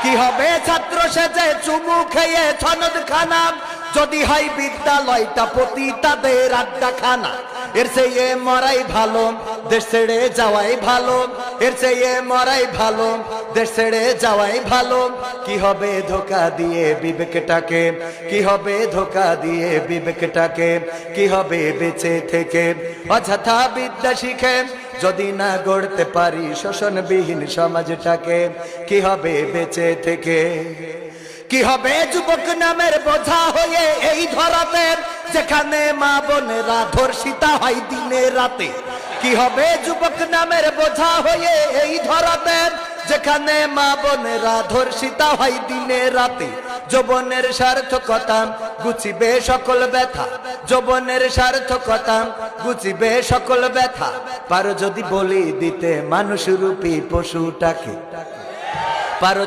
কি হবে ছাত্র সেজে চুমু খেয়ে সনদ খানা, যদি হয় বিদ্যালয়টা পতি তাদের আড্ডা খানা। এর চেয়ে মরাই ভালো, দেশ ছেড়ে যাওয়াই ভালো। এর চেয়ে মরাই ভালো, দেশ ছেড়ে যাওয়াই ভালো। কি হবে ধোকা দিয়ে বিবেকটাকে, কি হবে ধোকা দিয়ে বিবেকটাকে, কি হবে বেঁচে থেকে অযথা বিদ্যা শিখে যদি না গড়তে পারি শোষণবিহীন সমাজটাকে। কি হবে বেঁচে থেকে, কি হবে যুবক নামের বোঝা হয়ে এই ধরাতে, যেখানে মা বোনেরা ধর্ষিতা হয় দিনে রাতে। কি হবে যুবক নামের বোঝা হয়ে এই ধরাতে, যেখানে মা বোনেরা ধর্ষিতা হয় দিনে রাতে। যৌবনের সার্থকতা গুছিবে সকল ব্যথা, যৌবনের সার্থকতা গুছিবে সকল ব্যথা। পারো যদি বলি দিতে মানুষ রূপী পশুটাকে, পারো